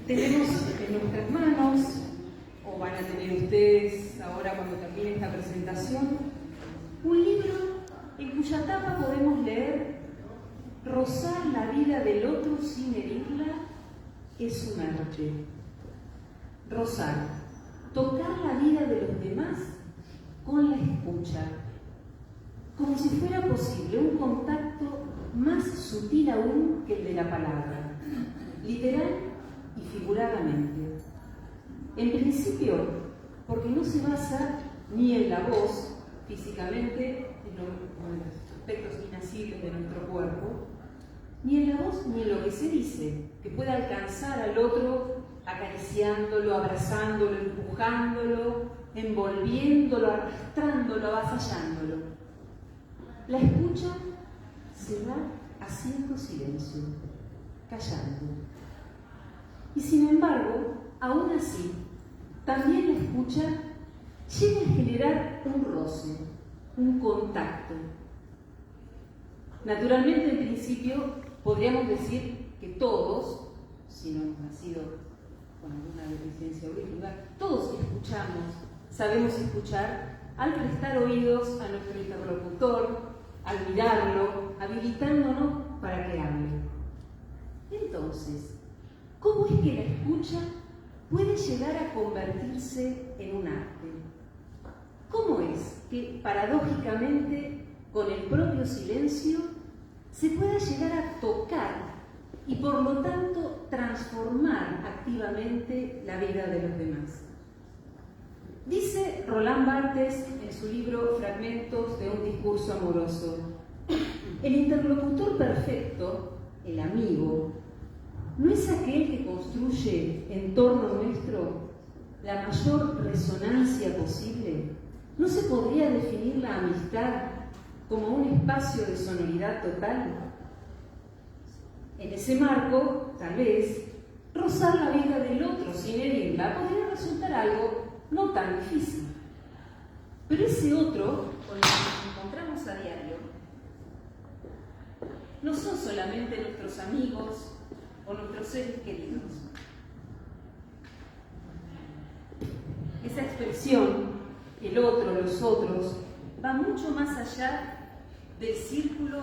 tenemos en nuestras manos, o van a tener ustedes ahora cuando termine esta presentación, un libro en cuya tapa podemos leer: rozar la vida del otro sin herirla es un arte. Rozar, tocar la vida de los demás con la escucha, como si fuera posible un contacto más sutil aún que el de la palabra, literal y figuradamente. En principio, porque no se basa ni en la voz, físicamente, en los aspectos inacibles de nuestro cuerpo, ni en la voz ni en lo que se dice, que pueda alcanzar al otro acariciándolo, abrazándolo, empujándolo, envolviéndolo, arrastrándolo, avasallándolo. La escucha se va haciendo silencio, callando. Y sin embargo, aún así, también la escucha llega a generar un roce, un contacto. Naturalmente, en principio, podríamos decir que todos, si no hemos nacido con alguna deficiencia auditiva, todos escuchamos, sabemos escuchar al prestar oídos a nuestro interlocutor, al mirarlo, habilitándonos para que hable. Entonces, ¿cómo es que la escucha puede llegar a convertirse en un arte? ¿Cómo es que, paradójicamente, con el propio silencio, se pueda llegar a tocar y, por lo tanto, transformar activamente la vida de los demás? Dice Roland Barthes en su libro Fragmentos de un discurso amoroso: el interlocutor perfecto, el amigo, ¿no es aquel que construye en torno nuestro la mayor resonancia posible? ¿No se podría definir la amistad como un espacio de sonoridad total? En ese marco, tal vez, rozar la vida del otro sin herirla podría resultar algo no tan difícil. Pero ese otro con el que nos encontramos a diario no son solamente nuestros amigos o nuestros seres queridos. Esa expresión, el otro, los otros, va mucho más allá del círculo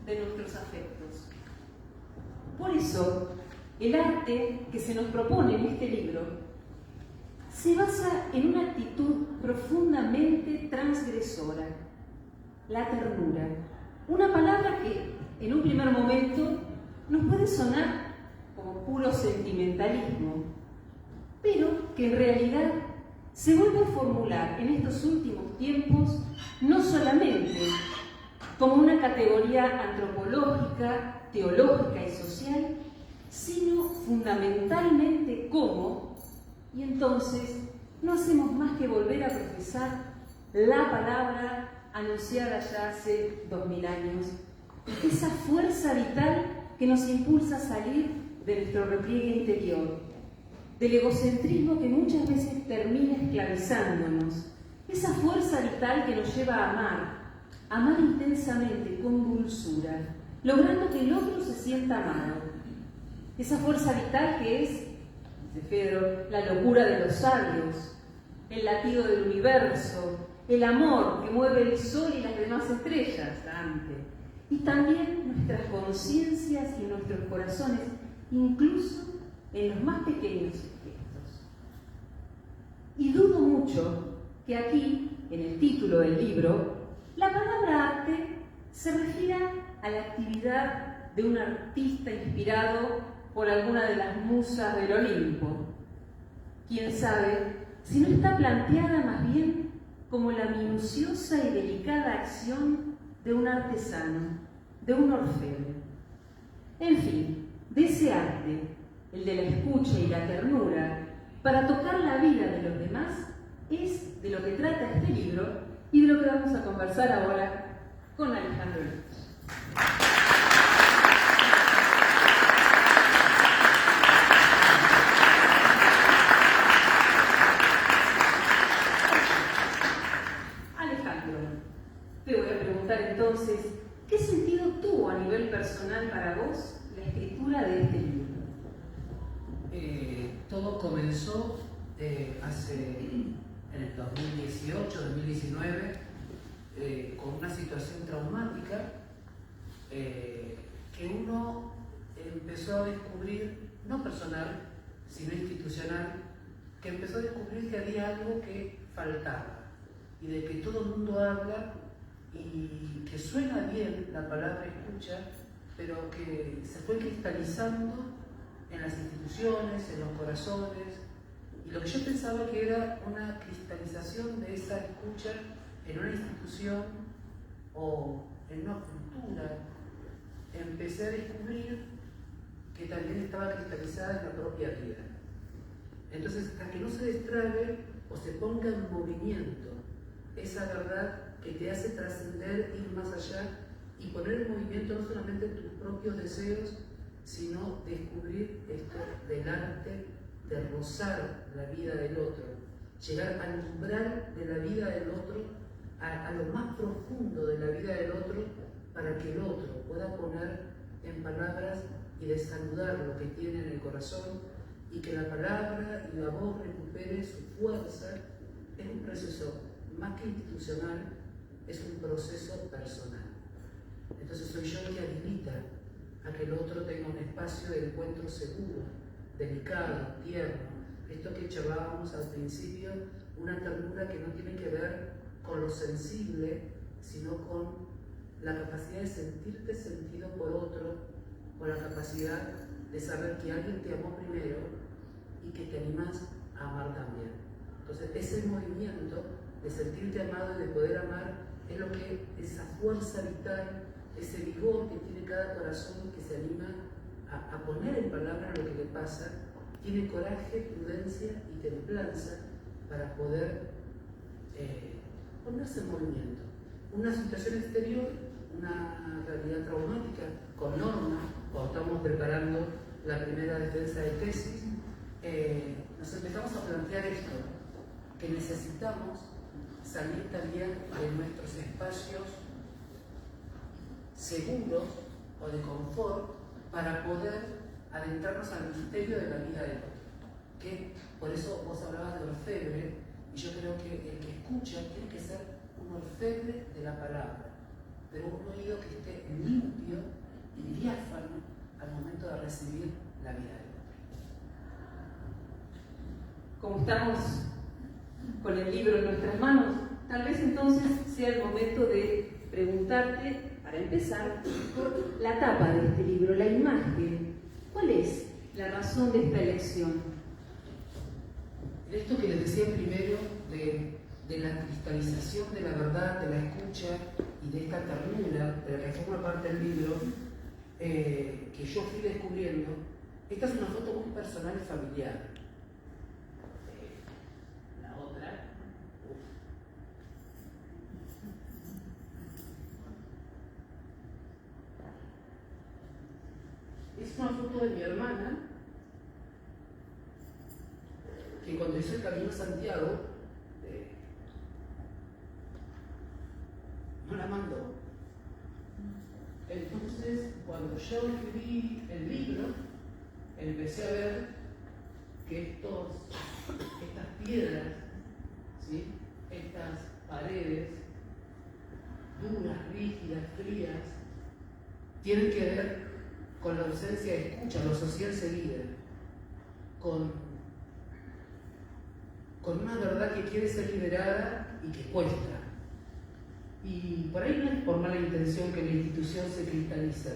de nuestros afectos. Por eso, el arte que se nos propone en este libro se basa en una actitud profundamente transgresora: la ternura. Una palabra que, en un primer momento, nos puede sonar como puro sentimentalismo, pero que en realidad se vuelve a formular en estos últimos tiempos no solamente como una categoría antropológica, teológica y social, sino fundamentalmente como, y entonces no hacemos más que volver a profesar la palabra anunciada ya hace 2000 años, esa fuerza vital que nos impulsa a salir de nuestro repliegue interior, del egocentrismo que muchas veces termina esclavizándonos, esa fuerza vital que nos lleva a amar intensamente, con dulzura, logrando que el otro se sienta amado. Esa fuerza vital que es, dice Fedro, la locura de los sabios, el latido del universo, el amor que mueve el sol y las demás estrellas, Dante, y también nuestras conciencias y nuestros corazones, incluso en los más pequeños gestos. Y dudo mucho que aquí, en el título del libro, la palabra arte se refiera a la actividad de un artista inspirado por alguna de las musas del Olimpo. Quién sabe si no está planteada más bien como la minuciosa y delicada acción de un artesano, de un orfebre. En fin, de ese arte, el de la escucha y la ternura, para tocar la vida de los demás, es de lo que trata este libro y de lo que vamos a conversar ahora con Alejandro López. Alejandro, te voy a preguntar entonces, ¿qué sentido tuvo a nivel personal para vos la escritura de este libro? Todo comenzó en el 2018, 2019, con una situación traumática que uno empezó a descubrir, no personal, sino institucional, que empezó a descubrir que había algo que faltaba y de que todo el mundo habla y que suena bien la palabra escucha, pero que se fue cristalizando en las instituciones, en los corazones, y lo que yo pensaba que era una cristalización de esa escucha en una institución o en una cultura, empecé a descubrir que también estaba cristalizada en la propia vida. Entonces, hasta que no se destrabe o se ponga en movimiento esa verdad que te hace trascender, ir más allá y poner en movimiento no solamente tus propios deseos, sino descubrir esto del arte de rozar la vida del otro, llegar al umbral de la vida del otro, a lo más profundo de la vida del otro, para que el otro pueda poner en palabras y de saludar lo que tiene en el corazón, y que la palabra y la voz recupere su fuerza. Es un proceso más que institucional, es un proceso personal. Entonces soy yo el que habilita a que el otro tenga un espacio de encuentro seguro, delicado, tierno. Esto que charlábamos al principio, una ternura que no tiene que ver con lo sensible, sino con la capacidad de sentirte sentido por otro, con la capacidad de saber que alguien te amó primero y que te animás a amar también. Entonces, ese movimiento de sentirte amado y de poder amar es lo que, esa fuerza vital, ese vigor que tiene cada corazón que se anima a poner en palabras lo que le pasa, tiene coraje, prudencia y templanza para poder ponerse en movimiento. Una situación exterior, una realidad traumática, con normas, cuando estamos preparando la primera defensa de tesis, nos empezamos a plantear esto, que necesitamos salir también de nuestros espacios seguros o de confort para poder adentrarnos al misterio de la vida del otro. Que por eso vos hablabas de orfebre, y yo creo que el que escucha tiene que ser un orfebre de la palabra, pero un oído que esté limpio y diáfano al momento de recibir la vida del otro. Como estamos con el libro en nuestras manos, tal vez entonces sea el momento de preguntarte, para empezar, por la tapa de este libro, la imagen. ¿Cuál es la razón de esta elección? Esto que les decía primero de la cristalización de la verdad, de la escucha y de esta ternura de la que forma parte del libro, que yo fui descubriendo, esta es una foto muy personal y familiar. La otra, es una foto de mi hermana, que cuando hizo el Camino a Santiago, no la mandó. Entonces, cuando yo escribí el libro, empecé a ver que estas piedras, ¿sí?, estas paredes duras, rígidas, frías, tienen que ver con la ausencia de escucha, lo social seguida, con una verdad que quiere ser liberada y que cuesta. Y por ahí no es por mala intención que la institución se cristaliza,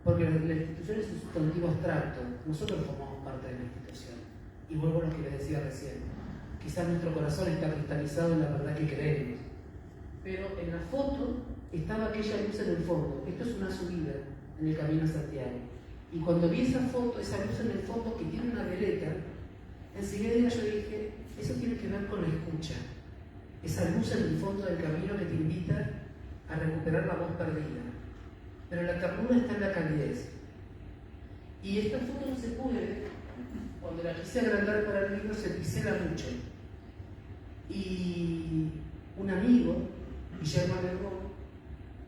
porque la institución es un sustantivo abstracto, nosotros formamos parte de la institución. Y vuelvo a lo que les decía recién, quizás nuestro corazón está cristalizado en la verdad que creemos, pero en la foto estaba aquella luz en el fondo. Esto es una subida en el Camino a Santiago, y cuando vi esa foto, esa luz en el fondo que tiene una veleta, enseguida yo dije, eso tiene que ver con la escucha, esa luz en el fondo del camino que te invita a recuperar la voz perdida. Pero la ternura está en la calidez. Y esta foto no se puede, cuando la quise agrandar para el libro, se pixela mucho. Y un amigo, Guillermo Alegón,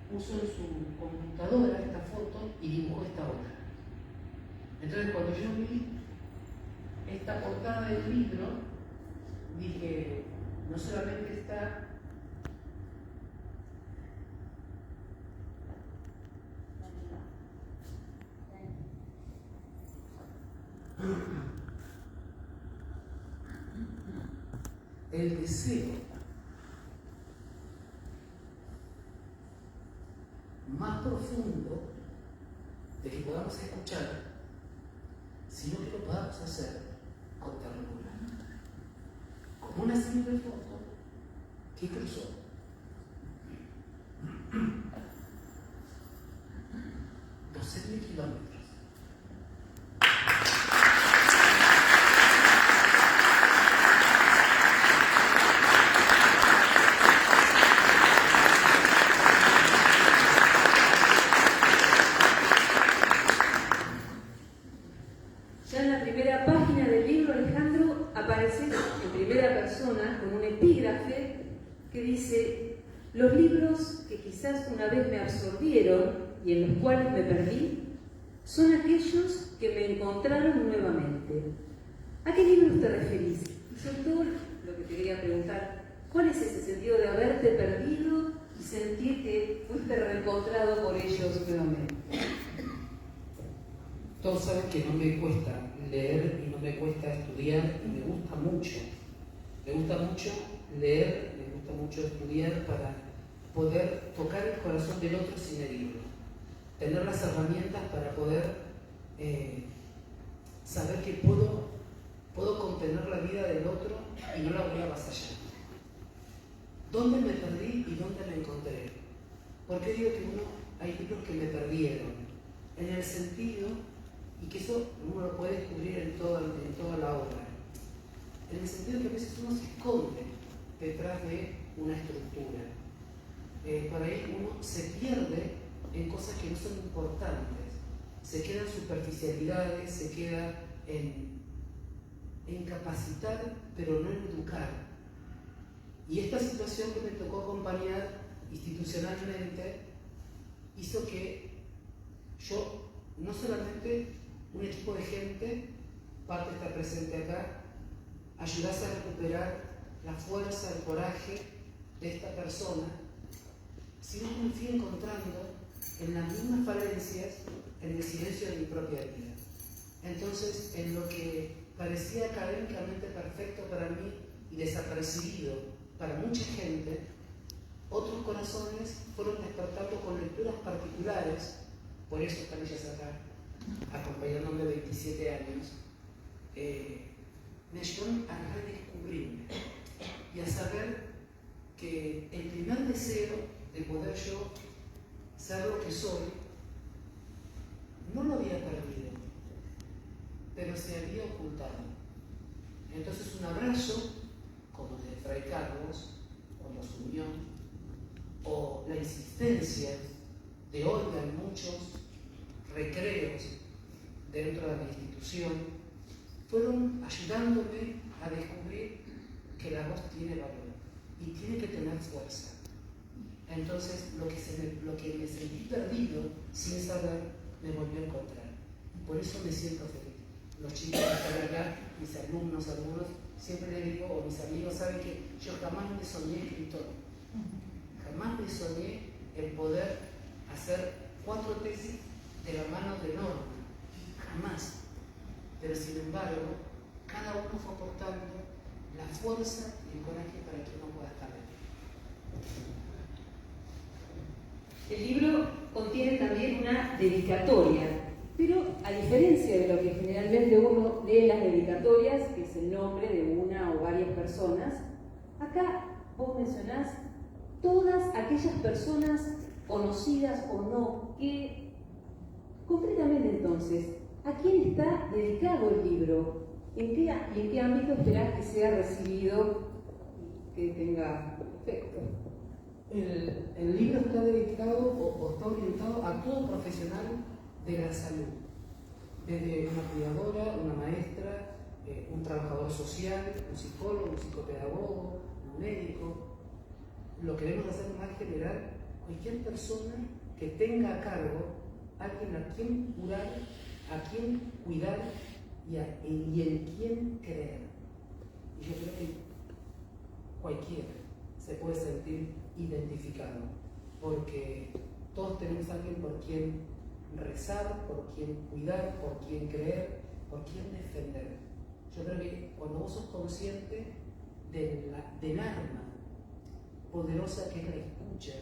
puso en su computadora esta foto y dibujó esta otra. Entonces cuando yo vi esta portada del libro, dije, no solamente está el deseo más profundo de que podamos escuchar, sino que lo podamos hacer con ternura, como una simple foto que cruzó 12.000 kilómetros. Ya en la primera página del libro, Alejandro, aparece en primera persona con un epígrafe que dice: los libros que quizás una vez me absorbieron y en los cuales me perdí, son aquellos que me encontraron nuevamente. ¿A qué libros te referís? Y sobre todo, lo que te quería preguntar, ¿cuál es ese sentido de haberte perdido y sentir que fuiste reencontrado por ellos nuevamente? Todos saben que no me cuesta leer y no me cuesta estudiar, y me gusta mucho. Me gusta mucho leer, me gusta mucho estudiar para poder tocar el corazón del otro sin herirlo. Tener las herramientas para poder saber que puedo contener la vida del otro y no la voy a avasallar. ¿Dónde me perdí y dónde me encontré? ¿Por qué digo que hay libros que me perdieron? En el sentido, y que eso uno lo puede descubrir en toda la obra, en el sentido que a veces uno se esconde detrás de una estructura. Por ahí uno se pierde en cosas que no son importantes, se queda en superficialidades, se queda en capacitar, pero no en educar. Y esta situación que me tocó acompañar institucionalmente hizo que yo, no solamente un equipo de gente, parte está presente acá, ayudase a recuperar la fuerza, el coraje de esta persona, sino que me fui encontrando en las mismas falencias, en el silencio de mi propia vida. Entonces, en lo que parecía académicamente perfecto para mí y desapercibido para mucha gente, otros corazones fueron despertando con lecturas particulares. Por eso están ellas acá, acompañándome 27 años, me ayudaron a redescubrirme y a saber que el primer deseo de poder yo ser lo que soy, no lo había perdido, pero se había ocultado. Entonces un abrazo, como el de Fray Carlos, cuando asumió, o la insistencia de Olga en muchos recreos dentro de la institución, fueron ayudándome a descubrir que la voz tiene valor y tiene que tener fuerza. Entonces, lo que me sentí perdido sin saber, me volvió a encontrar. Y por eso me siento feliz. Los chicos que están acá, mis alumnos, algunos, siempre les digo, o mis amigos saben que yo jamás me soñé escritor. Jamás me soñé en poder hacer 4 tesis de la mano de Norma. Jamás. Pero sin embargo, cada uno fue aportando la fuerza y el coraje para que uno pueda estar de pie. El libro contiene también una dedicatoria, pero a diferencia de lo que generalmente uno lee en las dedicatorias, que es el nombre de una o varias personas, acá vos mencionás todas aquellas personas conocidas o no, que concretamente entonces, ¿a quién está dedicado el libro? ¿En qué ámbito esperás que sea recibido y que tenga efecto? El libro está dedicado o está orientado a todo profesional de la salud, desde una cuidadora, una maestra, un trabajador social, un psicólogo, un psicopedagogo, un médico. Lo queremos hacer más general, cualquier persona que tenga a cargo alguien a quien curar, a quién cuidar y en quién creer. Y yo creo que cualquiera se puede sentir identificado, porque todos tenemos a alguien por quien rezar, por quien cuidar, por quien creer, por quien defender. Yo creo que cuando vos sos consciente del arma poderosa que es la escucha,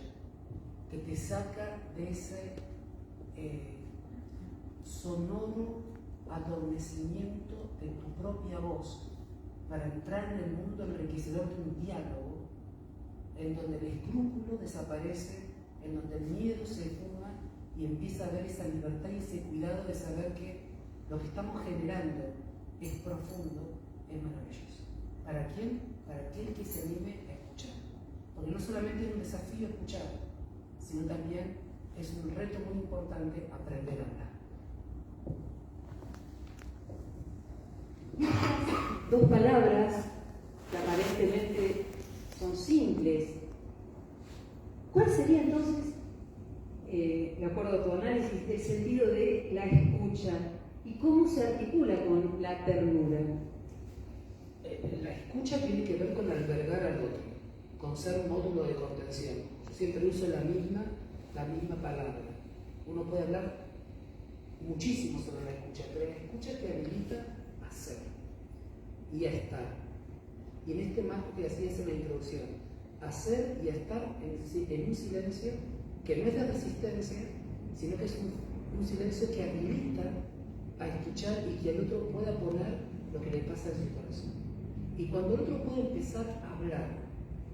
que te saca de ese sonoro adormecimiento de tu propia voz para entrar en el mundo enriquecedor de un diálogo en donde el escrúpulo desaparece, en donde el miedo se fuma y empieza a haber esa libertad y ese cuidado de saber que lo que estamos generando es profundo, es maravilloso. ¿Para quién? Para aquel que se anime a escuchar. Porque no solamente es un desafío escuchar, sino también es un reto muy importante aprender a hablar. Dos palabras que aparentemente son simples. ¿Cuál sería entonces, de acuerdo a tu análisis, el sentido de la escucha y cómo se articula con la ternura? La escucha tiene que ver con albergar al otro, con ser un módulo de contención. Yo siempre uso la misma palabra. Uno puede hablar muchísimo sobre la escucha, pero la escucha te habilita a ser y a estar. Y en este marco que hacías en la introducción, a ser y a estar en un silencio que no es de resistencia, sino que es un silencio que habilita a escuchar y que el otro pueda poner lo que le pasa en su corazón. Y cuando el otro puede empezar a hablar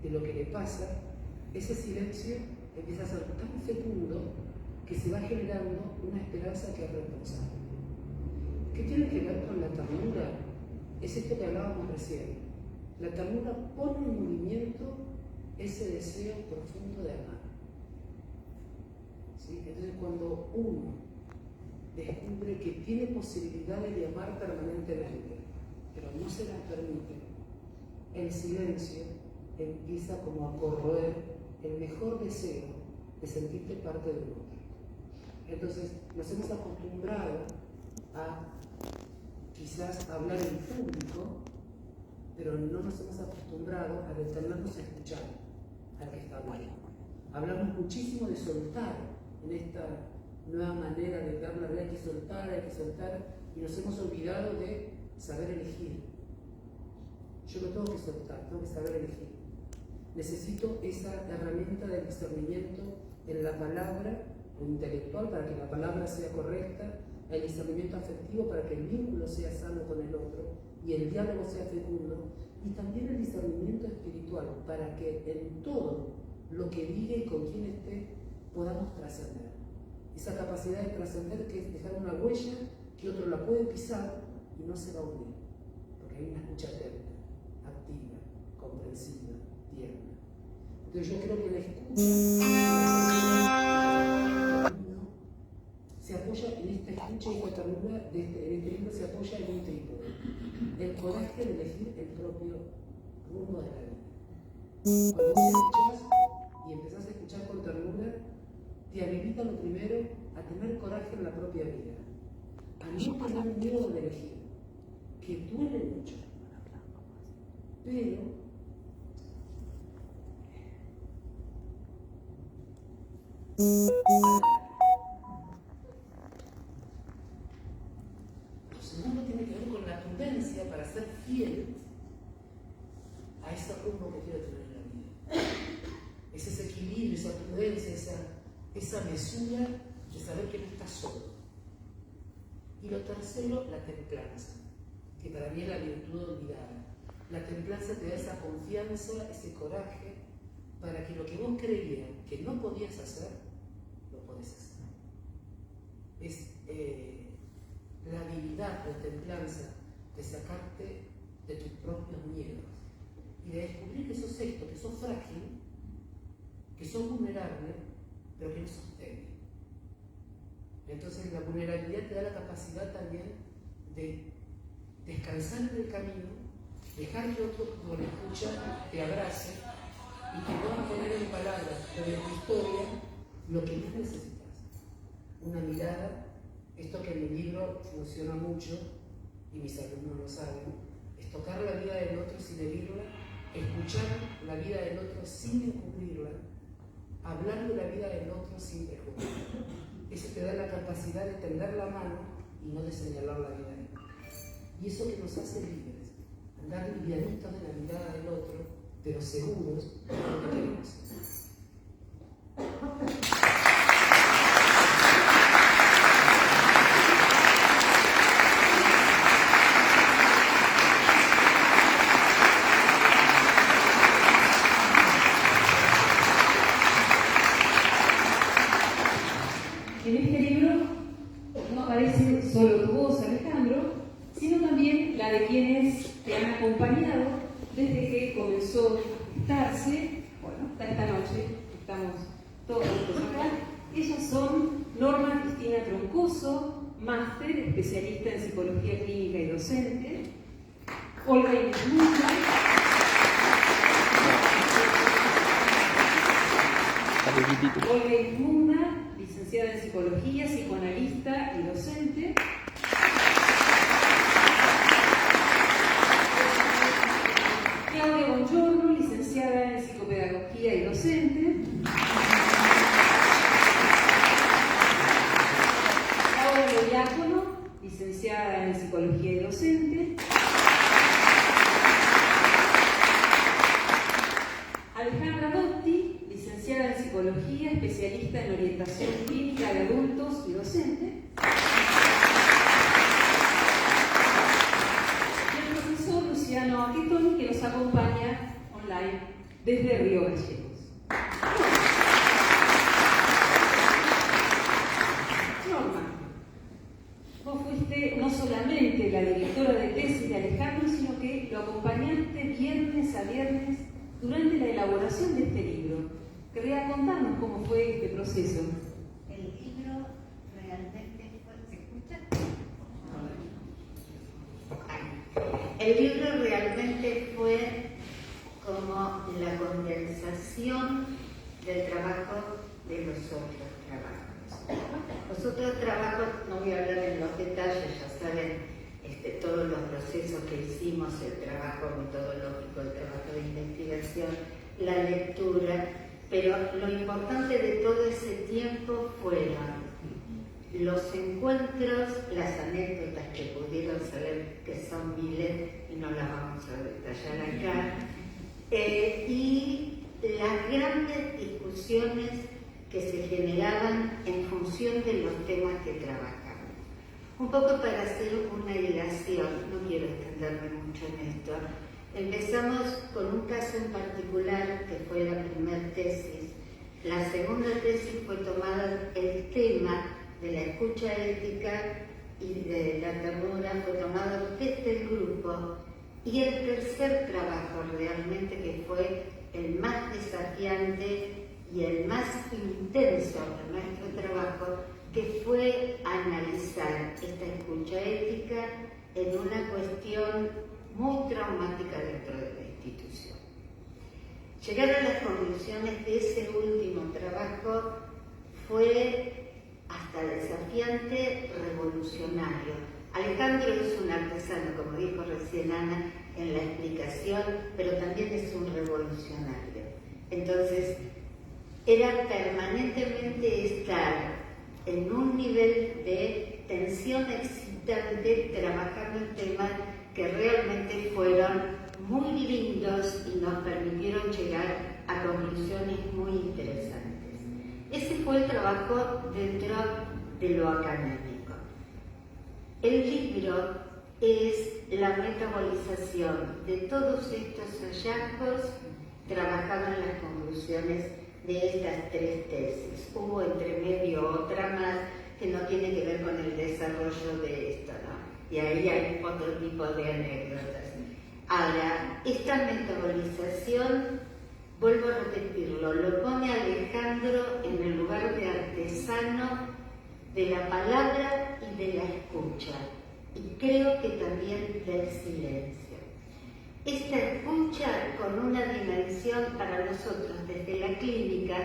de lo que le pasa, ese silencio empieza a ser tan fecundo que se va generando una esperanza que es responsable. ¿Qué tiene que ver con la ternura? Es esto que hablábamos recién. La ternura pone en movimiento ese deseo profundo de amar. ¿Sí? Entonces, cuando uno descubre que tiene posibilidades de amar permanentemente, pero no se las permite, el silencio empieza como a corroer el mejor deseo de sentirte parte del otro. Entonces, nos hemos acostumbrado a quizás hablar en público, pero no nos hemos acostumbrado a detenernos a escuchar al que está hablando. Hablamos muchísimo de soltar en esta nueva manera de ver la vida, hay que soltar, y nos hemos olvidado de saber elegir. Yo no tengo que soltar, tengo que saber elegir. Necesito esa herramienta de discernimiento en la palabra o intelectual para que la palabra sea correcta, el discernimiento afectivo para que el vínculo sea sano con el otro y el diálogo sea fecundo, y también el discernimiento espiritual para que en todo lo que diga y con quien esté podamos trascender. Esa capacidad de trascender, que es dejar una huella que otro la puede pisar y no se va a hundir, porque hay una escucha atenta, activa, comprensiva, tierna. Entonces yo creo que la escucha se apoya en esta escucha y esta ternura, en este libro se apoya en un trípode: el coraje de elegir el propio rumbo de la vida. Cuando vos escuchás y empezás a escuchar con ternura, te habilita lo primero a tener coraje en la propia vida, a no tener miedo de elegir, que duele mucho, pero lo segundo tiene que ver con la prudencia para ser fiel a ese rumbo que quiero tener en la vida. Es ese equilibrio, esa prudencia, esa mesura de saber que no estás solo. Y lo tercero, la templanza, que para mí es la virtud olvidada. La templanza te da esa confianza, ese coraje, para que lo que vos creías que no podías hacer, lo podés hacer. Es la habilidad de templanza de sacarte de tus propios miedos y de descubrir que sos esto, que sos frágil, que sos vulnerable, pero que no sos débil. Entonces la vulnerabilidad te da la capacidad también de descansar en el camino, dejar que otro con escucha te abrace y que puedan poner en palabras de tu historia lo que más necesitas. Una mirada esto que en mi libro funciona mucho, y mis alumnos lo saben, es tocar la vida del otro sin herirla, escuchar la vida del otro sin encubrirla, hablar de la vida del otro sin prejuzgar. Eso te da la capacidad de tender la mano y no de señalar la vida del otro. Y eso que nos hace libres, andar livianitos de la mirada del otro, pero seguros de lo que queremos ser. En este libro no aparece solo tu voz, Alejandro, sino también la de quienes te han acompañado desde que comenzó a gestarse, bueno, hasta esta noche, estamos todos juntos acá. Ellas son Norma Cristina Troncoso, máster, especialista en psicología clínica y docente; Olga Inmunda, licenciada en psicología, psicoanalista y docente; Claudia Bongiorno, licenciada en psicopedagogía y docente; Laura Loiácono, licenciada en psicología y docente; Alejandra Dotti, licenciada en psicología, especialista en orientación clínica de adultos y docente; y el profesor Luciano Aquetoni, que nos acompaña online desde Río Gallegos. Norma, vos fuiste no solamente la directora de tesis de Alejandro, sino que lo acompañaste viernes a viernes durante la elaboración de este libro. ¿Querría contarnos cómo fue este proceso? El libro realmente fue... ¿Se escucha? El libro realmente fue como la condensación del trabajo de los otros trabajos. Los otros trabajos, no voy a hablar en los detalles, ya saben todos los procesos que hicimos, el trabajo metodológico, el trabajo de investigación, la lectura, pero lo importante de todo ese tiempo fueron los encuentros, las anécdotas que pudieron saber, que son miles y no las vamos a detallar acá, y las grandes discusiones que se generaban en función de los temas que trabajamos. Un poco para hacer una hilación, no quiero extenderme mucho en esto, empezamos con un caso en particular que fue la primera tesis. La segunda tesis fue tomada el tema de la escucha ética y de la ternura, fue tomado desde el grupo, y el tercer trabajo realmente, que fue el más desafiante y el más intenso de nuestro trabajo, que fue analizar esta escucha ética en una cuestión muy traumática dentro de la institución. Llegar a las conclusiones de ese último trabajo fue hasta desafiante, revolucionario. Alejandro es un artesano, como dijo recién Ana en la explicación, pero también es un revolucionario. Entonces, era permanentemente estar en un nivel de tensión excitante, trabajando en temas que realmente fueron muy lindos y nos permitieron llegar a conclusiones muy interesantes. Ese fue el trabajo dentro de lo académico. El libro es la metabolización de todos estos hallazgos trabajados en las conclusiones de estas tres tesis. Hubo entre medio otra más que no tiene que ver con el desarrollo de esto, ¿no? Y ahí hay otro tipo de anécdotas. Ahora, esta metabolización, vuelvo a repetirlo, lo pone Alejandro en el lugar de artesano de la palabra y de la escucha, y creo que también del silencio. Esta escucha con una dimensión para nosotros desde la clínica,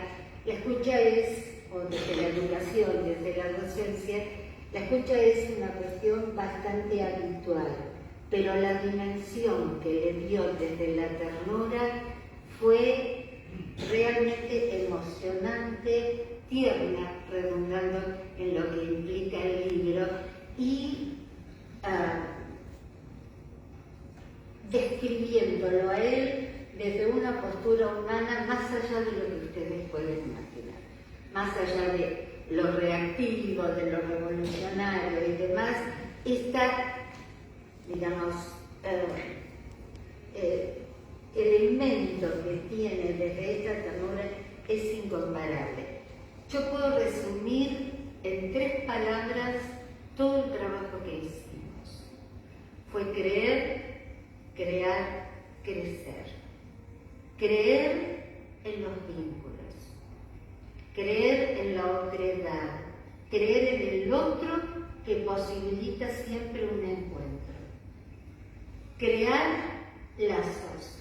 la escucha es, o desde la educación, desde la docencia, La escucha es una cuestión bastante habitual, pero la dimensión que le dio desde la ternura fue realmente emocionante, tierna, redundando en lo que implica el libro, y describiéndolo a él desde una postura humana más allá de lo que ustedes pueden imaginar, más allá de lo reactivo, de lo revolucionario y demás. Esta, digamos, elemento que tiene desde esta ternura es incomparable. Yo puedo resumir en 3 palabras todo el trabajo que hicimos. Fue creer, crear, crecer. Creer en los vínculos, creer en la otredad, creer en el otro que posibilita siempre un encuentro. Crear lazos.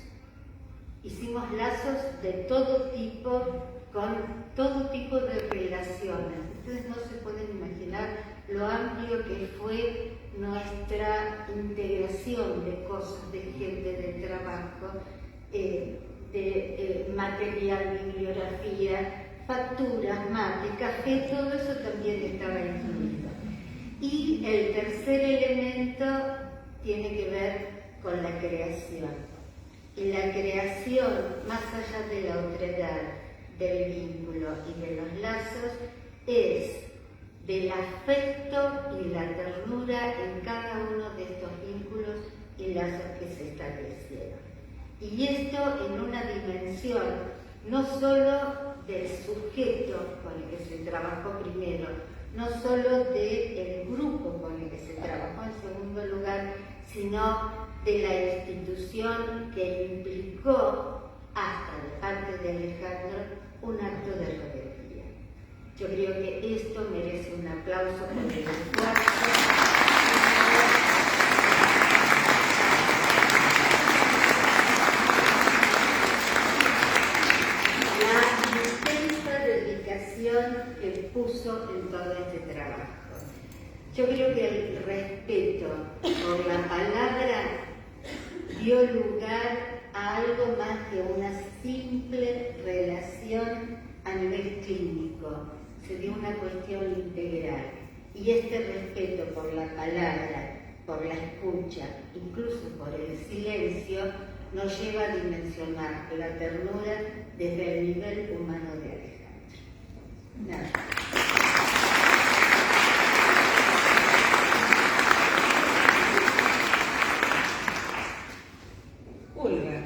Hicimos lazos de todo tipo, con todo tipo de relaciones. Ustedes no se pueden imaginar lo amplio que fue nuestra integración de cosas, de gente, de trabajo, de material, bibliografía, facturas, mate, café, todo eso también estaba incluido. Y el tercer elemento tiene que ver con la creación. Y la creación, más allá de la otredad, del vínculo y de los lazos, es del afecto y la ternura en cada uno de estos vínculos y lazos que se establecieron. Y esto en una dimensión no solo del sujeto con el que se trabajó primero, no solo del grupo con el que se trabajó en segundo lugar, sino de la institución que implicó, hasta de parte de Alejandro, un acto de rebeldía. Yo creo que esto merece un aplauso por el esfuerzo. Que puso en todo este trabajo. Yo creo que el respeto por la palabra dio lugar a algo más que una simple relación a nivel clínico. Se dio una cuestión integral. Y este respeto por la palabra, por la escucha, incluso por el silencio, nos lleva a dimensionar la ternura desde el nivel humano de Alejandro. Nada. Olga,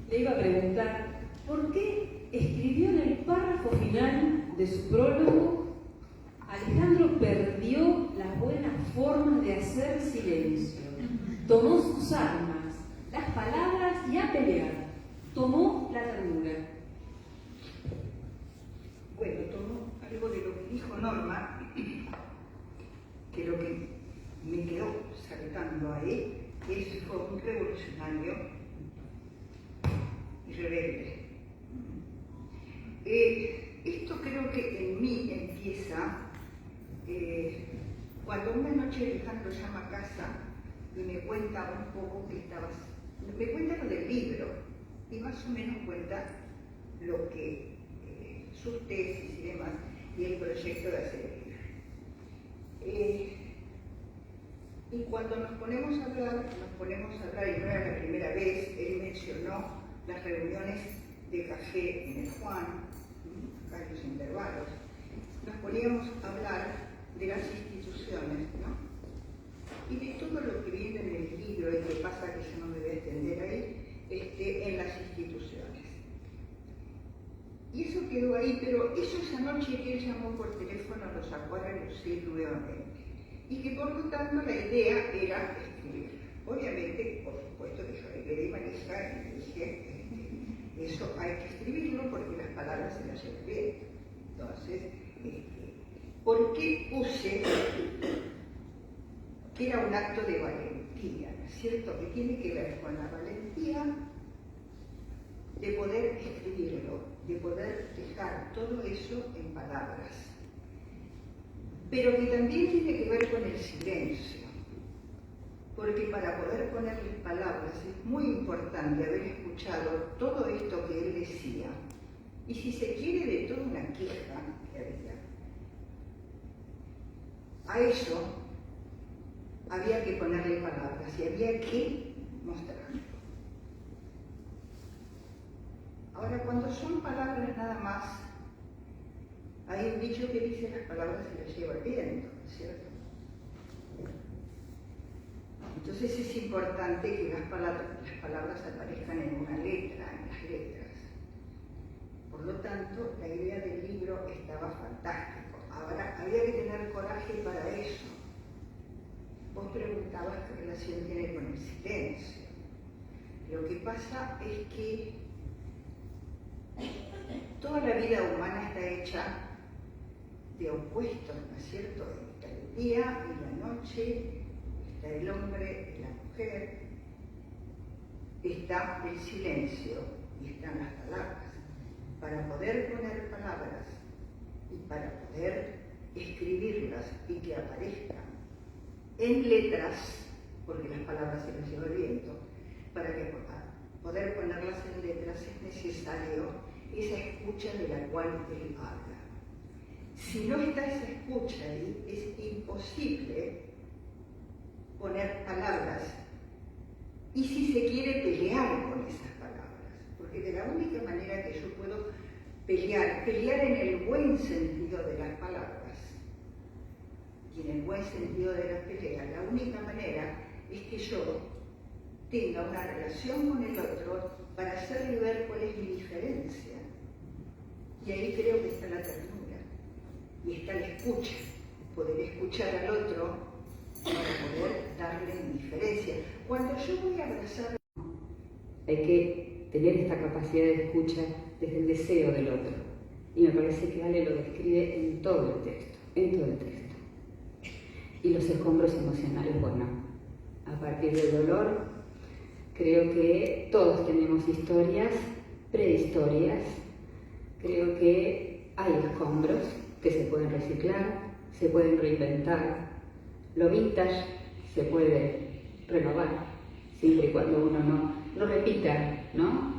le iba a preguntar, ¿por qué escribió en el párrafo final de su prólogo: Alejandro perdió las buenas formas de hacer silencio, tomó sus armas, las palabras y a pelear, tomó la ternura? Bueno, tomó algo de lo que dijo Norma, que lo que me quedó saltando ahí es que fue un revolucionario y rebelde. Esto creo que en mí empieza cuando una noche Alejandro llama a casa y me cuenta un poco me cuenta lo del libro y más o menos cuenta lo que sus tesis y demás, y el proyecto de hacer el libro. Y cuando nos ponemos a hablar, y no era la primera vez, él mencionó las reuniones de café en el Juan, acá en los intervalos, nos poníamos a hablar de las instituciones, ¿no? Y de todo lo que viene en el libro, y que pasa que yo no me voy a extender ahí, en las instituciones. Y eso quedó ahí, pero esa noche que él llamó por teléfono lo sacó a relucir nuevamente. Y que por lo tanto la idea era escribir. Obviamente, por supuesto que yo le quedé Marisa y le dije, eso hay que escribirlo porque las palabras se las llevan bien. Entonces, ¿por qué puse que era un acto de valentía? ¿No es cierto? Que tiene que ver con la valentía de poder escribirlo, de poder dejar todo eso en palabras. pero que también tiene que ver con el silencio. Porque para poder ponerle palabras es muy importante haber escuchado todo esto que él decía. Y si se quiere, de toda una queja que había. A eso había que ponerle palabras y había que mostrarlo. Ahora, cuando son palabras nada más, hay un dicho que dice: las palabras se las lleva el viento, ¿cierto? Entonces es importante que las palabras aparezcan en una letra, en las letras. Por lo tanto, la idea del libro estaba fantástico. Ahora, había que tener coraje para eso. Vos preguntabas qué relación tiene con el silencio. Lo que pasa es que toda la vida humana está hecha de opuestos, ¿no es cierto? Está el día y la noche, está el hombre y la mujer, está el silencio y están las palabras. Para poder poner palabras y para poder escribirlas y que aparezcan en letras, porque las palabras se las lleva el viento, para que poder ponerlas en letras es necesario esa escucha de la cual él habla. Si no está esa escucha ahí, es imposible poner palabras y, si se quiere, pelear con esas palabras, porque de la única manera que yo puedo pelear en el buen sentido de las palabras y en el buen sentido de las peleas, la única manera es que yo tenga una relación con el otro para hacerle ver cuál es mi diferencia. Y ahí creo que está la ternura y está la escucha, poder escuchar al otro para poder darle mi diferencia. Cuando yo voy a abrazar, hay que tener esta capacidad de escucha desde el deseo del otro. Y me parece que Ale lo describe en todo el texto, Y los escombros emocionales, bueno, a partir del dolor, creo que todos tenemos historias, prehistorias, creo que hay escombros que se pueden reciclar, se pueden reinventar, lo vintage se puede renovar, siempre y cuando uno no repita, ¿no?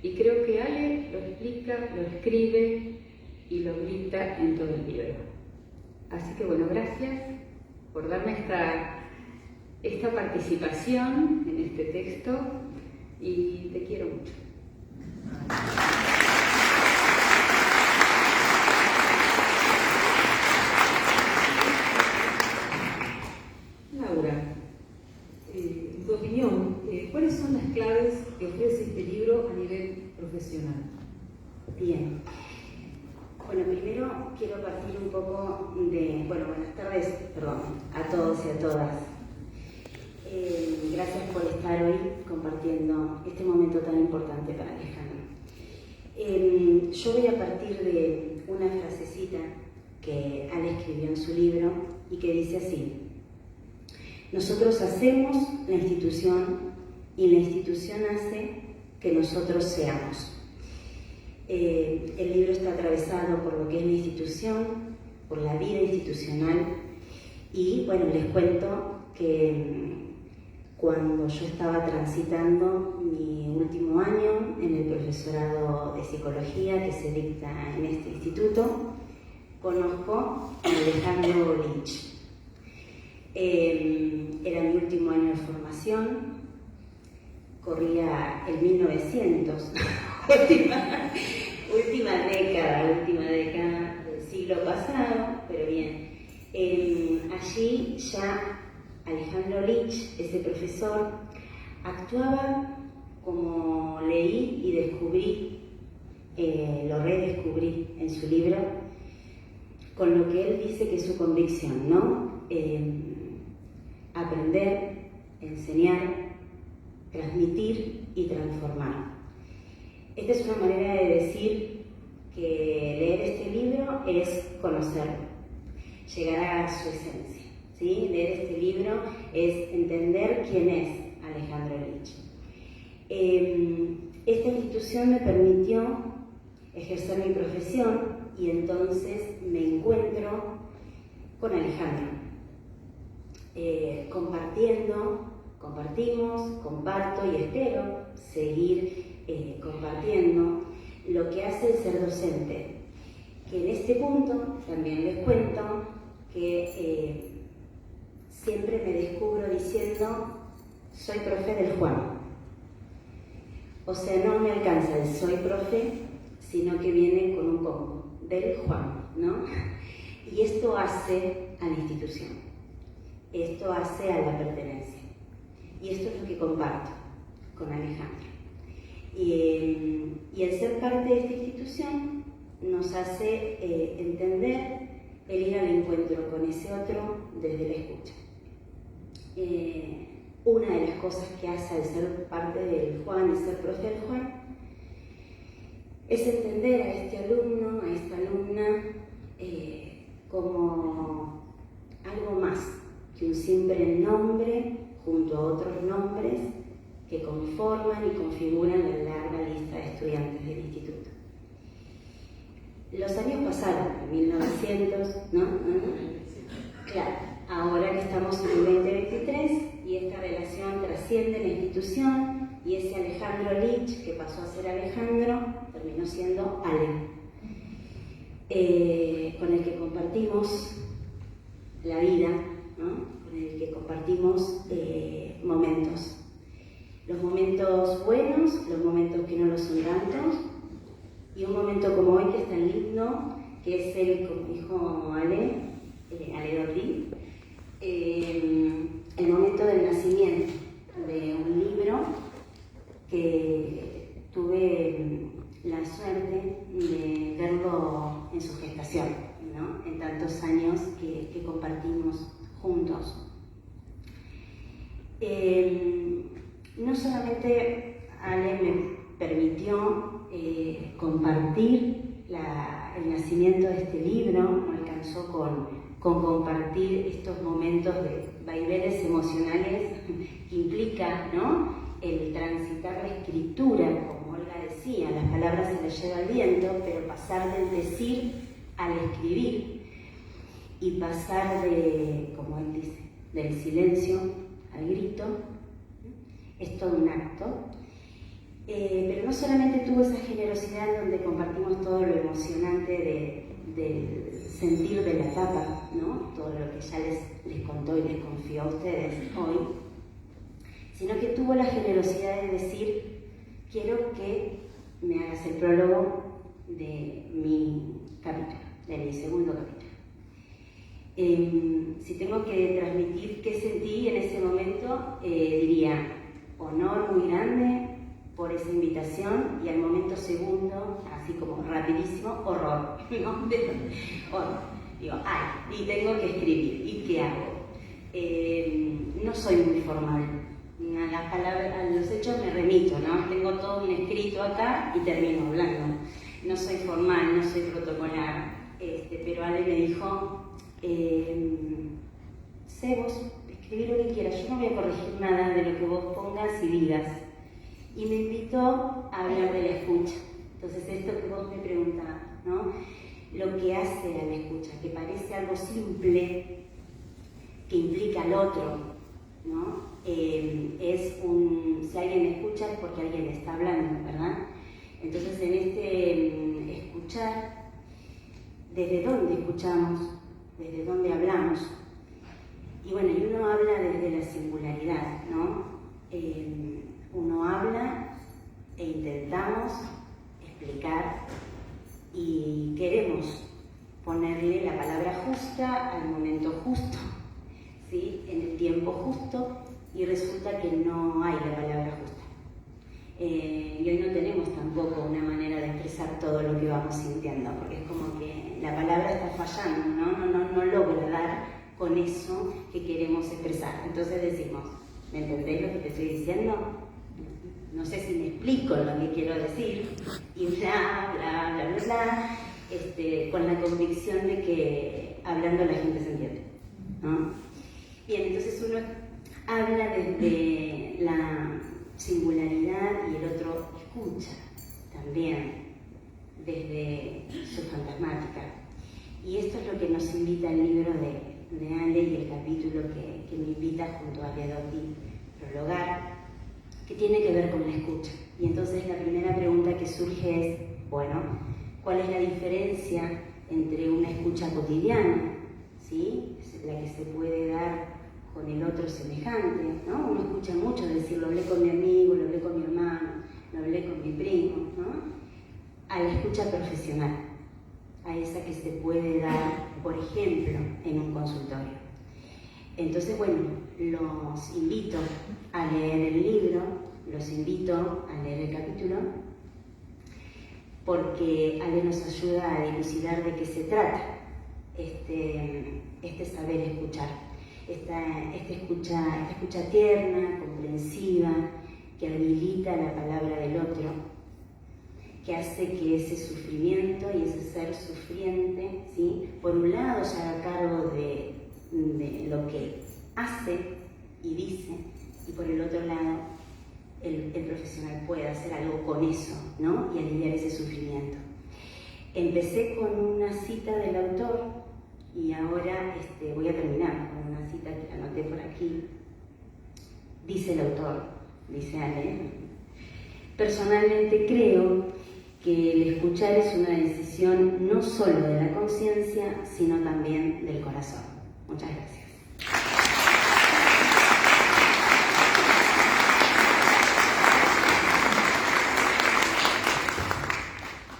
Y creo que Ale lo explica, lo escribe y lo grita en todo el libro. Así que bueno, gracias por darme esta participación en este texto y te quiero mucho. Laura, en tu opinión, ¿cuáles son las claves que ofrece este libro a nivel profesional? Bien. Bueno, primero quiero partir un poco de... Bueno, buenas tardes, perdón, a todos y a todas. Gracias por estar hoy compartiendo este momento tan importante para Alejandro. Yo voy a partir de una frasecita que Ale escribió en su libro y que dice así: nosotros hacemos la institución y la institución hace que nosotros seamos. El libro está atravesado por lo que es la institución, por la vida institucional y bueno, les cuento que cuando yo estaba transitando mi último año en el profesorado de psicología que se dicta en este instituto, conozco a Alejandro Lich. Era mi último año de formación, corría el 1900, última década del siglo pasado, pero bien. Allí ya Alejandro Lich, ese profesor, actuaba como leí y descubrí, lo redescubrí en su libro, con lo que él dice que es su convicción, ¿no? Aprender, enseñar, transmitir y transformar. Esta es una manera de decir que leer este libro es conocerlo, llegar a su esencia, ¿sí? Leer este libro es entender quién es Alejandro Lich. Esta institución me permitió ejercer mi profesión y entonces me encuentro con Alejandro. Compartimos, comparto y espero seguir compartiendo lo que hace el ser docente. Que en este punto también les cuento que siempre me descubro diciendo soy profe del Juan. O sea, no me alcanza el soy profe, sino que viene con un combo del Juan, ¿no? Y esto hace a la institución, esto hace a la pertenencia. Y esto es lo que comparto con Alejandro. Y el ser parte de esta institución nos hace entender el ir al encuentro con ese otro desde la escucha. Una de las cosas que hace al ser parte del Juan y ser profe del Juan es entender a este alumno, a esta alumna, como algo más que un simple nombre junto a otros nombres que conforman y configuran la larga lista de estudiantes del instituto. Los años pasaron, en 1900, ¿no? Claro, ahora que estamos en el 2023 y esta relación trasciende la institución y ese Alejandro Lich, que pasó a ser Alejandro, terminó siendo Ale, con el que compartimos la vida, ¿no? Con el que compartimos momentos. Los momentos buenos, los momentos que no lo son tantos, y un momento como hoy que es tan lindo, que es el, como dijo Ale Dordi, el momento del nacimiento de un libro que tuve la suerte de verlo en su gestación, ¿no? En tantos años que compartimos juntos. No solamente Ale me permitió compartir el nacimiento de este libro, no alcanzó con compartir estos momentos de vaivenes emocionales que implica, ¿no?, el transitar la escritura, como Olga decía, las palabras se las lleva el viento, pero pasar del decir al escribir y pasar de, como él dice, del silencio al grito, es todo un acto. Pero no solamente tuvo esa generosidad donde compartimos todo lo emocionante del sentir de la etapa, ¿no?, todo lo que ya les contó y les confió a ustedes hoy, sino que tuvo la generosidad de decir: quiero que me hagas el prólogo de mi capítulo, de mi segundo capítulo. Si tengo que transmitir qué sentí en ese momento, diría honor muy grande por esa invitación, y al momento segundo, así como rapidísimo, horror, ¿no? Horror. Digo, ay, y tengo que escribir, ¿y qué hago? No soy muy formal, a las palabras, a los hechos me remito, ¿no? Tengo todo un escrito acá y termino hablando. No soy formal, no soy protocolar, pero Ale me dijo, sé vos, escribí lo que quieras, yo no voy a corregir nada de lo que vos pongas y digas. Y me invitó a hablar de la escucha. Entonces, esto que vos me preguntabas, ¿no?, lo que hace a la escucha, que parece algo simple, que implica al otro, ¿no? Si alguien escucha es porque alguien está hablando, ¿verdad? Entonces, en este escuchar, ¿desde dónde escuchamos? ¿Desde dónde hablamos? Y bueno, y uno habla desde la singularidad, ¿no? Uno habla e intentamos explicar y queremos ponerle la palabra justa al momento justo, ¿sí?, en el tiempo justo, y resulta que no hay la palabra justa. Y hoy no tenemos tampoco una manera de expresar todo lo que vamos sintiendo, porque es como que la palabra está fallando, no logra dar con eso que queremos expresar. Entonces decimos, ¿me entendéis lo que te estoy diciendo? No sé si me explico lo que quiero decir, y bla, bla, bla, bla, bla, con la convicción de que hablando la gente se entiende, ¿no? Bien, entonces uno habla desde la singularidad y el otro escucha también desde su fantasmática. Y esto es lo que nos invita el libro de de Ale y el capítulo que me invita junto a Ale Dotti prologar, que tiene que ver con la escucha. Y entonces la primera pregunta que surge es, bueno, ¿cuál es la diferencia entre una escucha cotidiana, ¿sí?, la que se puede dar con el otro semejante, ¿no? Uno escucha mucho decir, lo hablé con mi amigo, lo hablé con mi hermano, lo hablé con mi primo, ¿no?, a la escucha profesional, a esa que se puede dar, por ejemplo, en un consultorio. Entonces, bueno, los invito a leer el libro, los invito a leer el capítulo, porque Ale nos ayuda a dilucidar de qué se trata este saber escuchar, esta escucha tierna, comprensiva, que habilita la palabra del otro, que hace que ese sufrimiento y ese ser sufriente, ¿sí?, por un lado se haga cargo de lo que hace y dice, y por el otro lado el profesional pueda hacer algo con eso, ¿no?, y aliviar ese sufrimiento. Empecé con una cita del autor y ahora voy a terminar con una cita que anoté por aquí. Dice el autor, dice Ale: personalmente creo que el escuchar es una decisión no solo de la conciencia, sino también del corazón. Muchas gracias.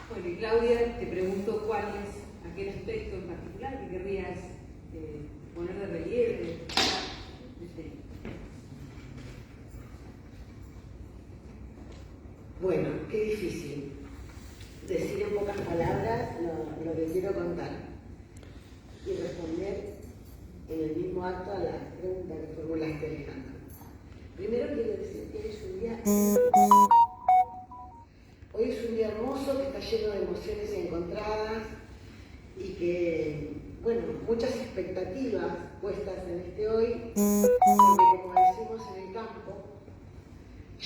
Bueno, y Claudia, te pregunto cuál es aquel aspecto en particular que querrías poner de relieve. Bueno, qué difícil decir en pocas palabras lo que quiero contar y responder en el mismo acto a la pregunta que formulaste, Alejandro. Primero quiero decir que hoy es un día hermoso. Hoy es un día hermoso que está lleno de emociones encontradas y que, bueno, muchas expectativas puestas en este hoy, porque como decimos en el campo,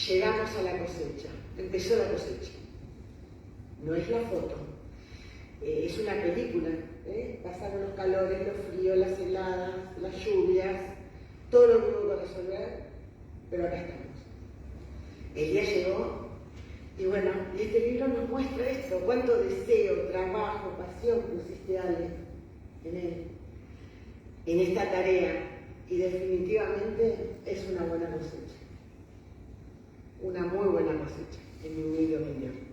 llegamos a la cosecha, empezó la cosecha. No es la foto, es una película, pasaron los calores, los fríos, las heladas, las lluvias, todo lo que hubo que resolver, pero acá estamos. El día llegó y bueno, y este libro nos muestra esto, cuánto deseo, trabajo, pasión pusiste, Ale, en él, en esta tarea, y definitivamente es una buena cosecha, una muy buena cosecha, en mi humilde opinión.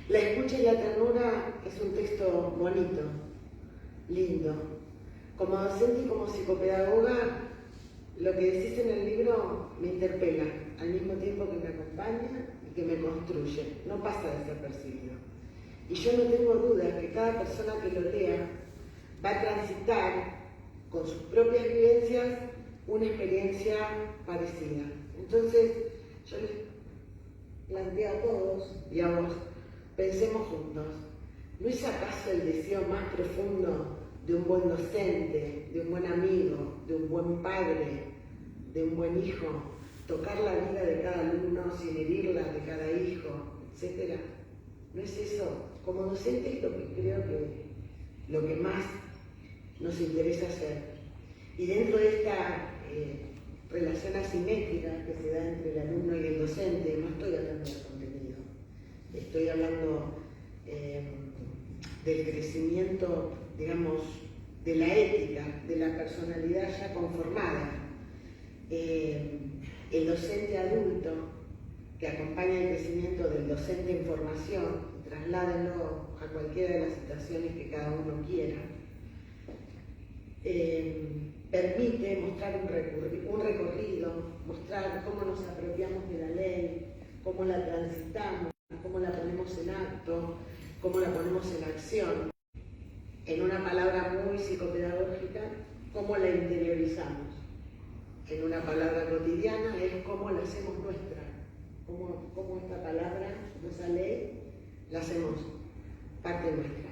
La escucha y la ternura es un texto bonito, lindo. Como docente y como psicopedagoga, lo que decís en el libro me interpela, al mismo tiempo que me acompaña y que me construye, no pasa desapercibido. Y yo no tengo dudas que cada persona que lo lea va a transitar con sus propias vivencias una experiencia parecida. Entonces, yo les planteo a todos y a vos, pensemos juntos, ¿no es acaso el deseo más profundo de un buen docente, de un buen amigo, de un buen padre, de un buen hijo, tocar la vida de cada alumno sin herirla de cada hijo, etcétera? ¿No es eso? Como docente es lo que creo que lo que más nos interesa hacer. Y dentro de esta relación asimétrica que se da entre el alumno y el docente, no estoy hablando de contenido, estoy hablando del crecimiento, digamos, de la ética, de la personalidad ya conformada. El docente adulto que acompaña el crecimiento del docente en formación, trasládenlo a cualquiera de las situaciones que cada uno quiera, permite mostrar un recorrido, mostrar cómo nos apropiamos de la ley, cómo la transitamos, cómo la ponemos en acto, cómo la ponemos en acción. En una palabra muy psicopedagógica, cómo la interiorizamos. En una palabra cotidiana es cómo la hacemos nuestra, cómo esta palabra, esa ley, la hacemos parte nuestra.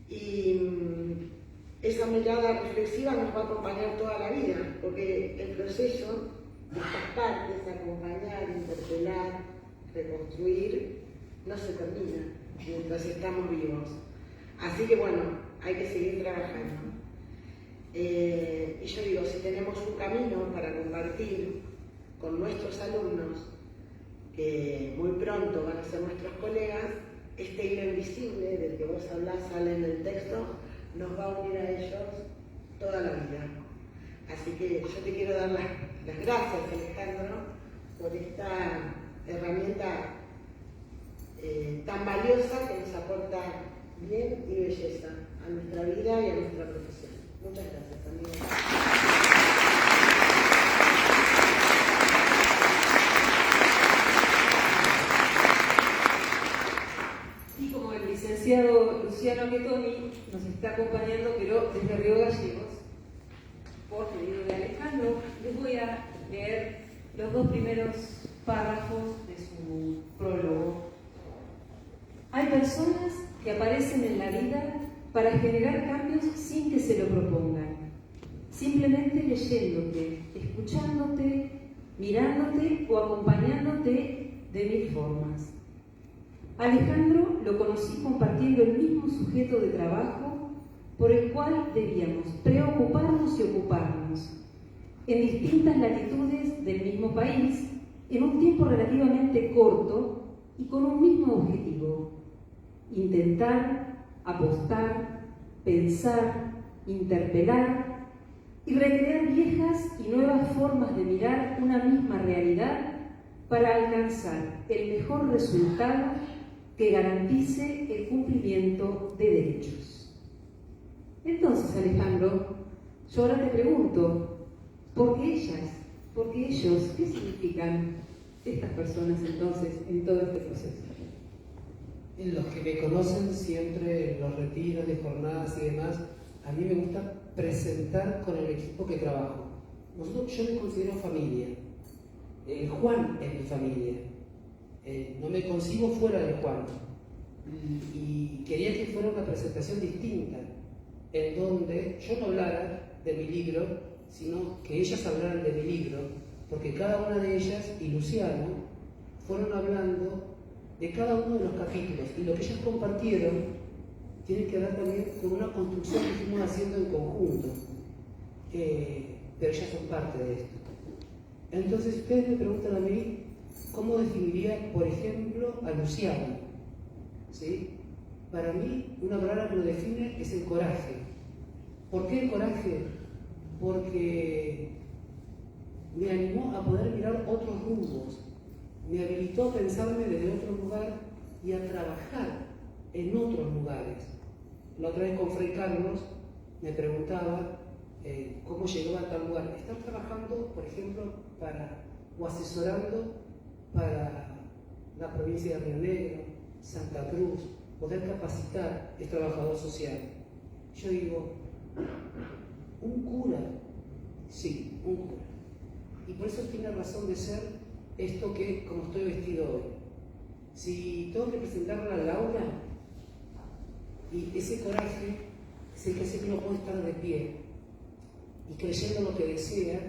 Y esa mirada reflexiva nos va a acompañar toda la vida, porque el proceso de estas partes, acompañar, interpelar, reconstruir, no se termina mientras estamos vivos. Así que bueno, hay que seguir trabajando. Y yo digo, si tenemos un camino para compartir con nuestros alumnos, que muy pronto van a ser nuestros colegas, este hilo invisible del que vos hablás, sale en el texto, nos va a unir a ellos toda la vida. Así que yo te quiero dar las gracias, Alejandro, por esta herramienta tan valiosa que nos aporta bien y belleza a nuestra vida y a nuestra profesión. Muchas gracias, amigos. Y como el licenciado Luciano Quetoni nos está acompañando, pero desde Río Gallegos, por pedido de Alejandro, les voy a leer los 2 primeros párrafos de su prólogo. Hay personas que aparecen en la vida para generar cambios sin que se lo propongan, simplemente leyéndote, escuchándote, mirándote o acompañándote de 1000 formas. Alejandro lo conocí compartiendo el mismo sujeto de trabajo por el cual debíamos preocuparnos y ocuparnos, en distintas latitudes del mismo país, en un tiempo relativamente corto y con un mismo objetivo: intentar, apostar, pensar, interpelar y recrear viejas y nuevas formas de mirar una misma realidad para alcanzar el mejor resultado que garantice el cumplimiento de derechos. Entonces, Alejandro, yo ahora te pregunto, ¿por qué ellas? ¿Por qué ellos? ¿Qué significan estas personas entonces en todo este proceso? Los que me conocen siempre en los retiros de jornadas y demás, a mí me gusta presentar con el equipo que trabajo. Yo me considero familia. Juan es mi familia. No me concibo fuera de Juan. Y quería que fuera una presentación distinta, en donde yo no hablara de mi libro, sino que ellas hablaran de mi libro, porque cada una de ellas y Luciano fueron hablando de cada uno de los capítulos, y lo que ellas compartieron tiene que ver también con una construcción que fuimos haciendo en conjunto, pero ellas son parte de esto. Entonces ustedes me preguntan a mí, ¿cómo definiría, por ejemplo, a Luciano? ¿Sí? Para mí, una palabra que lo define es el coraje. ¿Por qué el coraje? Porque me animó a poder mirar otros rumbos, me habilitó a pensarme desde otro lugar y a trabajar en otros lugares. La otra vez con Fray Carlos me preguntaba cómo llegó a tal lugar. Estar trabajando, por ejemplo, o asesorando para la provincia de Río Negro, Santa Cruz, poder capacitar el trabajador social. Yo digo, un cura, sí, un cura. Y por eso tiene razón de ser esto que, como estoy vestido hoy. Si tengo que presentarla a Laura, y ese coraje es el que hace que uno pueda estar de pie y creyendo lo que desea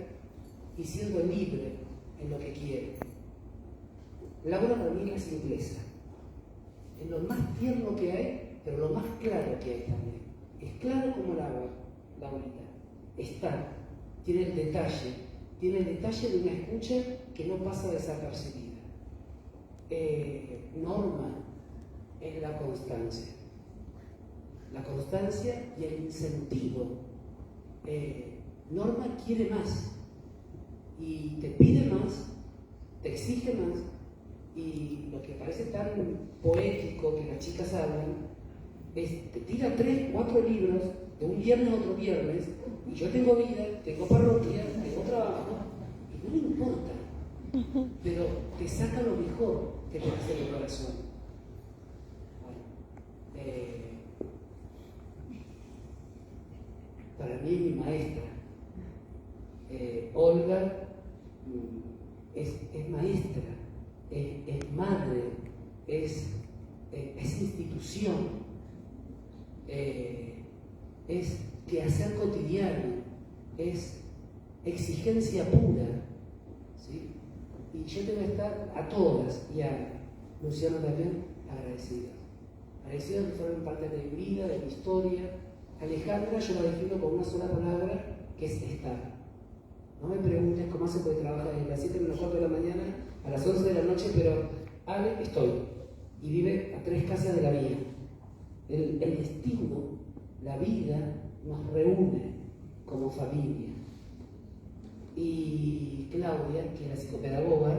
y siendo libre en lo que quiere. Laura para mí es la simpleza, es lo más tierno que hay, pero lo más claro que hay también. Es claro como el agua, Laurita. Está, tiene el detalle de una escucha que no pasa desapercibida. Norma es la constancia y el incentivo. Norma quiere más y te pide más, te exige más, y lo que parece tan poético que las chicas hablan es, te tira 3, 4 libros de un viernes a otro viernes, y yo tengo vida, tengo parroquia, tengo trabajo, y no me importa, pero te saca lo mejor que te hace el corazón. Para mí es mi maestra. Olga es maestra, es madre, es institución, es quehacer cotidiano, es exigencia pura, ¿sí? Y yo tengo que estar a todas, y a Luciano también, agradecido que fueron parte de mi vida, de mi historia, Alejandra yo la defino con una sola palabra, que es estar. No me preguntes cómo se puede trabajar desde las 7 menos 4 de la mañana a las 11 de la noche, pero Ale, estoy. Y vive a 3 casas de la mía. El destino, la vida, nos reúne como familia. Y Claudia, que es la psicopedagoga,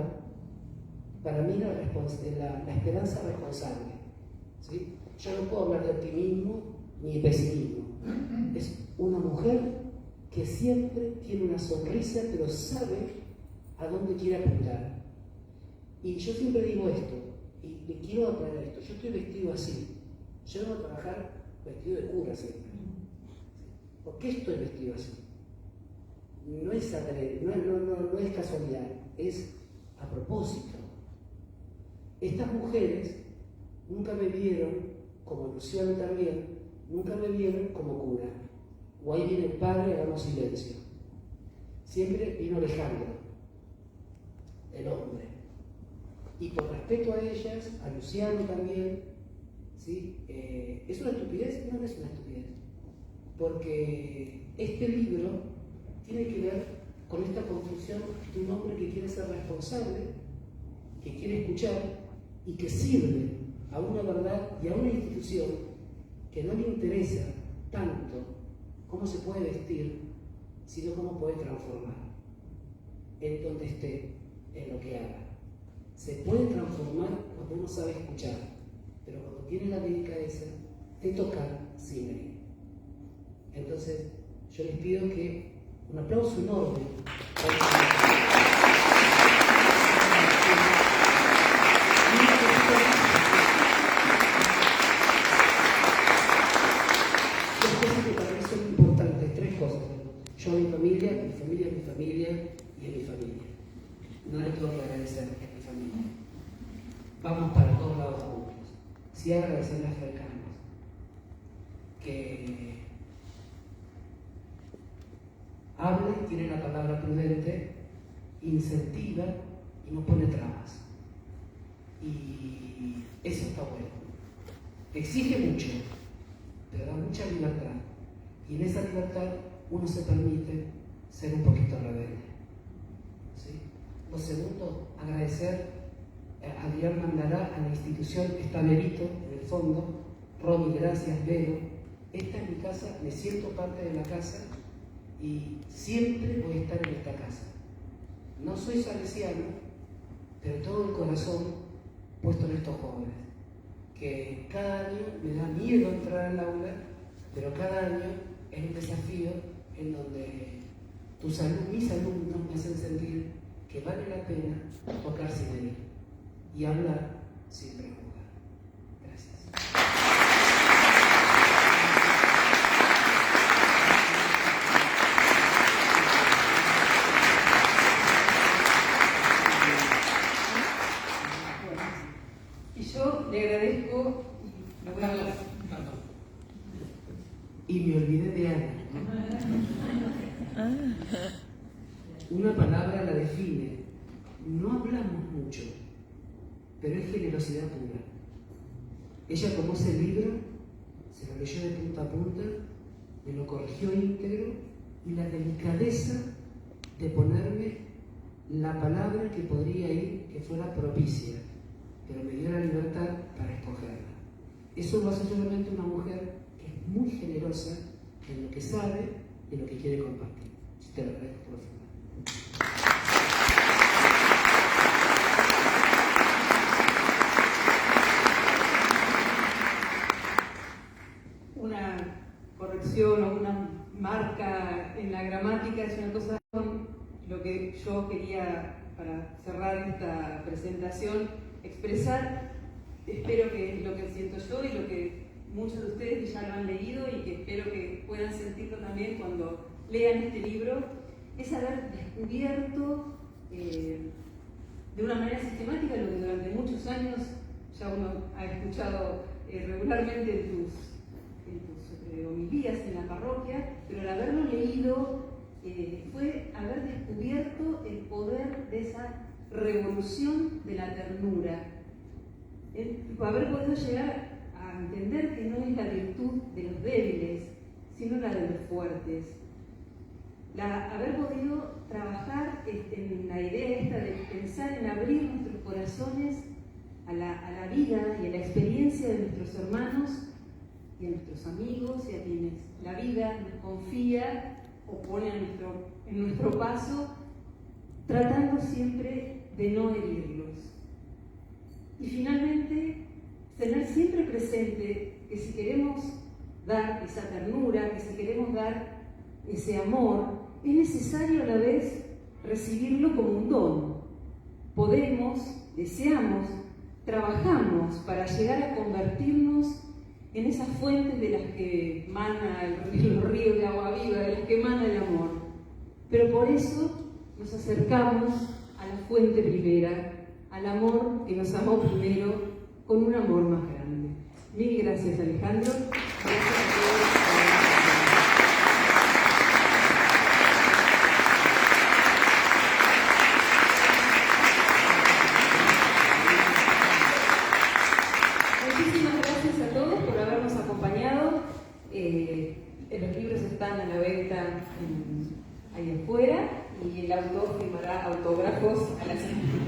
para mí la esperanza responsable. ¿Sí? Yo no puedo hablar de optimismo ni de pesimismo. Es una mujer que siempre tiene una sonrisa, pero sabe a dónde quiere apuntar. Y yo siempre digo esto, y le quiero aclarar esto, yo estoy vestido así. Yo vengo a trabajar vestido de cura siempre. ¿Por qué estoy vestido así? No es adrede, no es casualidad, es a propósito. Estas mujeres nunca me vieron, como Luciano también, nunca me vieron como cura. O ahí viene el padre, hagamos silencio. Siempre vino Alejandro, el hombre. Y por respeto a ellas, a Luciano también, ¿sí? ¿Es una estupidez? No, no es una estupidez. Porque este libro tiene que ver con esta construcción de un hombre que quiere ser responsable, que quiere escuchar y que sirve a una verdad y a una institución que no le interesa tanto cómo se puede vestir, sino cómo puede transformar en donde esté, en lo que haga. Se puede transformar cuando uno sabe escuchar, pero cuando tiene la delicadeza de tocar sin herir. Entonces, yo les pido que un aplauso enorme. Yo, mi familia es mi familia y es mi familia. No les tengo que agradecer, es mi familia. Vamos para todos lados juntos. Sí, agradecerle a Fer Campos, que habla y tiene la palabra prudente, incentiva y no pone trabas. Y eso está bueno. Exige mucho, pero da mucha libertad. Y en esa libertad uno se permite ser un poquito rebelde. ¿Sí? Lo segundo, agradecer a Adrián Mandará, a la institución, está Berito en el fondo, Romy, gracias, Vero. Esta es mi casa, me siento parte de la casa y siempre voy a estar en esta casa. No soy salesiano, pero todo el corazón puesto en estos jóvenes, que cada año me da miedo entrar al aula, pero cada año es un desafío en donde mis alumnos me hacen sentir que vale la pena tocar sin herir y hablar sin prejuzgar. Gracias. Y yo le agradezco, me voy a hablar. Y me olvidé de Ana. Una palabra la define. No hablamos mucho, pero es generosidad pura. Ella tomó ese libro, se lo leyó de punta a punta, me lo corrigió íntegro y la delicadeza de ponerme la palabra que podría ir, que fuera propicia, pero me dio la libertad para escogerla. Eso lo hace solamente una mujer que es muy generosa en lo que sabe y en lo que quiere compartir. Te lo agradezco profundamente. Una corrección o una marca en la gramática es una cosa. Lo que yo quería, para cerrar esta presentación, expresar, espero que es lo que siento yo y lo que muchos de ustedes ya lo han leído y que espero que puedan sentirlo también cuando lean este libro, es haber descubierto de una manera sistemática lo que durante muchos años ya uno ha escuchado regularmente en tus homilías en la parroquia, pero al haberlo leído fue haber descubierto el poder de esa revolución de la ternura, haber podido llegar a entender que no es la virtud de los débiles, sino la de los fuertes. Haber podido trabajar en la idea esta de pensar en abrir nuestros corazones a la vida y a la experiencia de nuestros hermanos y a nuestros amigos y a quienes la vida nos confía o pone en nuestro paso, tratando siempre de no herirlos. Y finalmente, tener siempre presente que si queremos dar esa ternura, que si queremos dar ese amor, es necesario a la vez recibirlo como un don. Podemos, deseamos, trabajamos para llegar a convertirnos en esas fuentes de las que mana el río de agua viva, de las que mana el amor. Pero por eso nos acercamos a la fuente primera, al amor que nos amó primero, con un amor más grande. Mil gracias, Alejandro. Gracias a todos. Muchísimas gracias a todos por habernos acompañado. Los libros están a la venta ahí afuera y el autor firmará autógrafos a la siguiente.